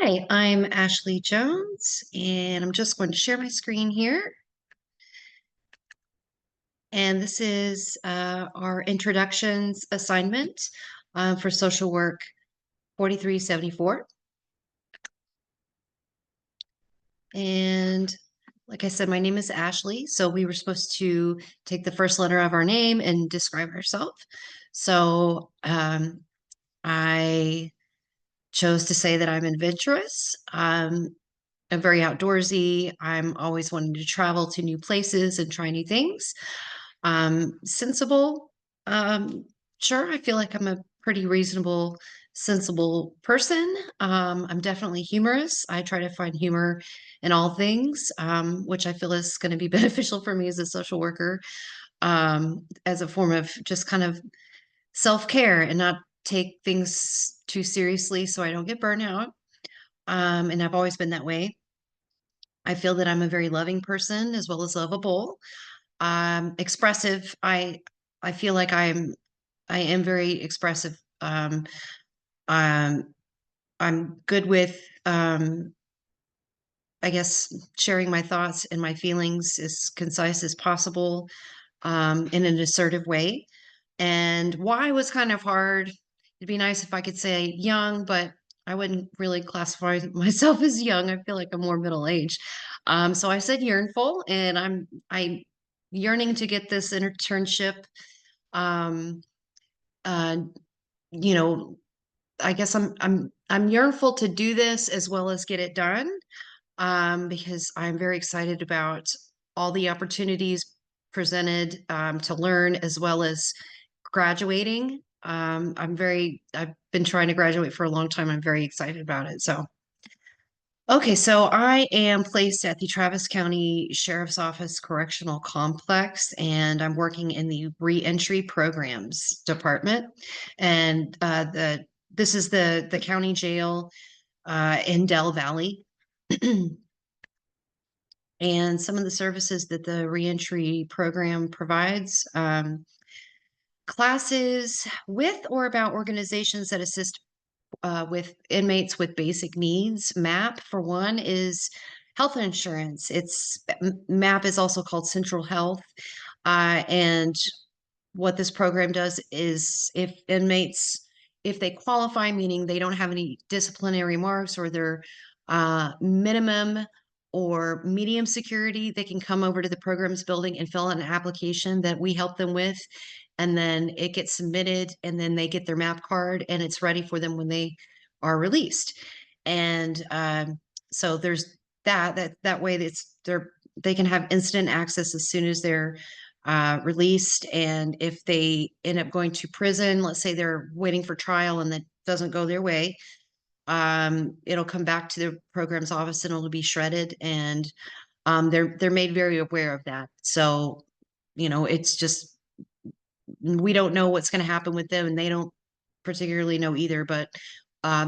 Hi, I'm Ashley Jones, and I'm just going to share my screen here. And this is our introductions assignment for social work 4374. And like I said, my name is Ashley. So we were supposed to take the first letter of our name and describe ourselves. So I chose to say that I'm adventurous. I'm very outdoorsy. I'm always wanting to travel to new places and try new things. Sensible. Um, sure, I feel like I'm a pretty reasonable, sensible person. I'm definitely humorous. I try to find humor in all things, which I feel is going to be beneficial for me as a social worker, as a form of just kind of self-care and not take things too seriously so I don't get burnt out. And I've always been that way. I feel that I'm a very loving person as well as lovable. Expressive. I feel like I am very expressive. Um, I'm good with I guess sharing my thoughts and my feelings as concise as possible, in an assertive way. And why was kind of hard. It'd be nice if I could say young, but I wouldn't really classify myself as young. I feel like I'm more middle aged. So I said yearnful, and I yearning to get this internship. Um, uh, you know, I guess I'm yearnful to do this as well as get it done, because I'm very excited about all the opportunities presented, to learn as well as graduating. I've been trying to graduate for a long time. I'm very excited about it. So, okay, so I am placed at the Travis County Sheriff's Office Correctional Complex, and I'm working in the reentry programs department. And this is the county jail in Del Valley. And some of the services that the reentry program provides, classes with or about organizations that assist with inmates with basic needs. MAP, for one, is health insurance. MAP is also called Central Health. And what this program does is if inmates, if they qualify, meaning they don't have any disciplinary marks or they're minimum or medium security, they can come over to the programs building and fill out an application that we help them with. And then it gets submitted, and then they get their MAP card, and it's ready for them when they are released. And so there's that way they can have instant access as soon as they're released. And if they end up going to prison, let's say they're waiting for trial and that doesn't go their way, it'll come back to the program's office and it'll be shredded. And they're made very aware of that. So, it's just we don't know what's going to happen with them, and they don't particularly know either. But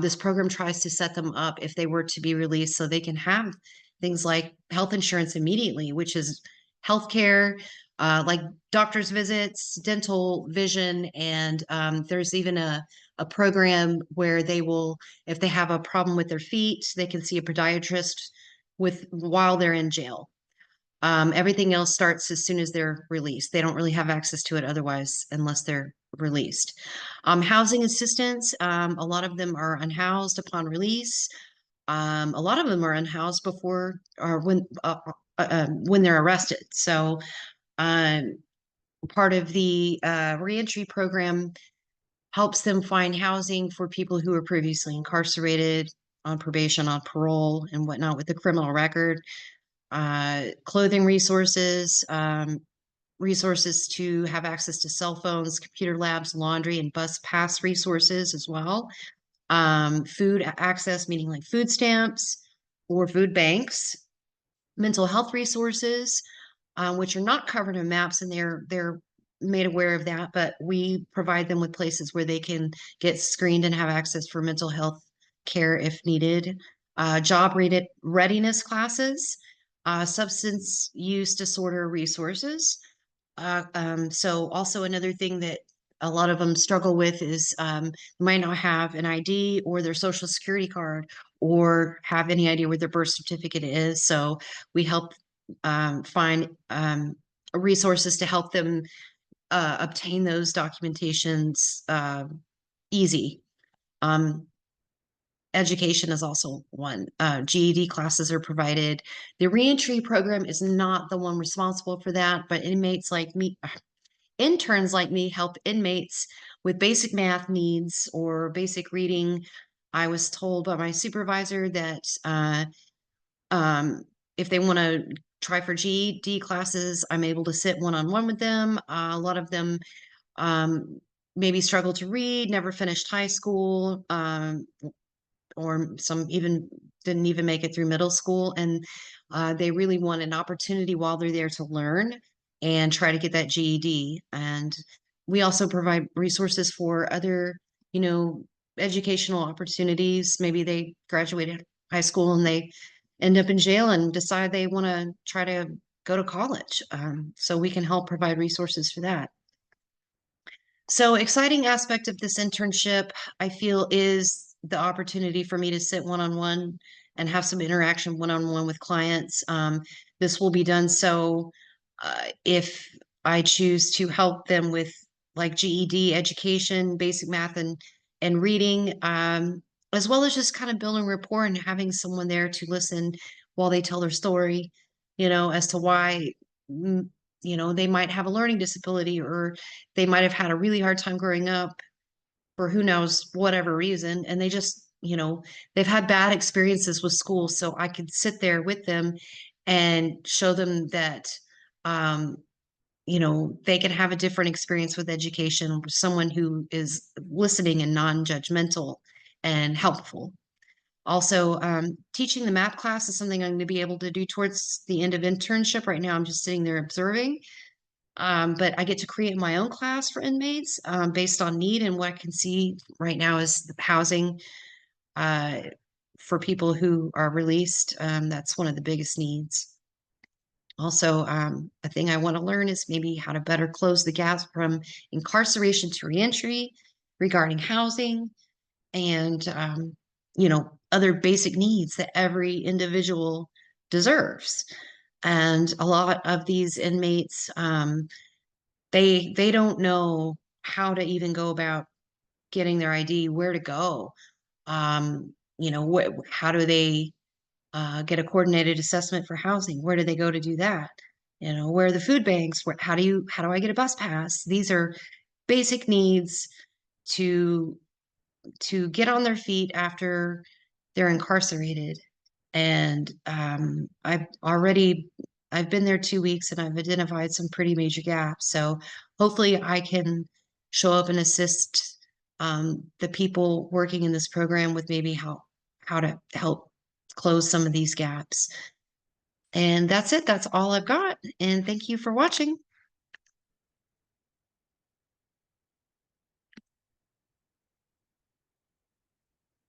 this program tries to set them up if they were to be released, so they can have things like health insurance immediately, which is healthcare, like doctor's visits, dental, vision, and there's even a program where they will, if they have a problem with their feet, they can see a podiatrist while they're in jail. Everything else starts as soon as they're released. They don't really have access to it otherwise unless they're released. Housing assistance, a lot of them are unhoused upon release. A lot of them are unhoused before or when they're arrested. So um, part of the reentry program helps them find housing for people who were previously incarcerated, on probation, on parole, and whatnot with a criminal record. Clothing resources, resources to have access to cell phones, computer labs, laundry, and bus pass resources as well. Food access, meaning like food stamps or food banks. Mental health resources, which are not covered in MAPS, and they're made aware of that, but we provide them with places where they can get screened and have access for mental health care if needed. Job readiness classes, substance use disorder resources. So also another thing that a lot of them struggle with is might not have an ID or their social security card or have any idea where their birth certificate is. So we help find resources to help them obtain those documentations easy. Education is also one. GED classes are provided. The reentry program is not the one responsible for that, but interns like me help inmates with basic math needs or basic reading. I was told by my supervisor that if they want to try for GED classes, I'm able to sit one-on-one with them. A lot of them maybe struggle to read, never finished high school, or some even didn't even make it through middle school. And they really want an opportunity while they're there to learn and try to get that GED. And we also provide resources for other, educational opportunities. Maybe they graduated high school and they end up in jail and decide they want to try to go to college. So we can help provide resources for that. So exciting aspect of this internship, I feel, is the opportunity for me to sit one-on-one and have some interaction one-on-one with clients. This will be done so if I choose to help them with like GED education, basic math and reading, as well as just kind of building rapport and having someone there to listen while they tell their story, as to why mm, they might have a learning disability or they might have had a really hard time growing up for who knows whatever reason. And they just, they've had bad experiences with school. So I could sit there with them and show them that, um, they can have a different experience with education with someone who is listening and non-judgmental and helpful. Also, teaching the math class is something I'm going to be able to do towards the end of internship. Right now, I'm just sitting there observing. But I get to create my own class for inmates based on need and what I can see right now is the housing uh, for people who are released. That's one of the biggest needs. Also, a thing I want to learn is maybe how to better close the gaps from incarceration to reentry regarding housing and, other basic needs that every individual deserves. And a lot of these inmates, they don't know how to even go about getting their ID, where to go. How do they get a coordinated assessment for housing? Where do they go to do that? Where are the food banks? How do I get a bus pass? These are basic needs to get on their feet after they're incarcerated. And I've been there 2 weeks and I've identified some pretty major gaps. So hopefully I can show up and assist the people working in this program with maybe how to help close some of these gaps. And that's it. That's all I've got. And thank you for watching.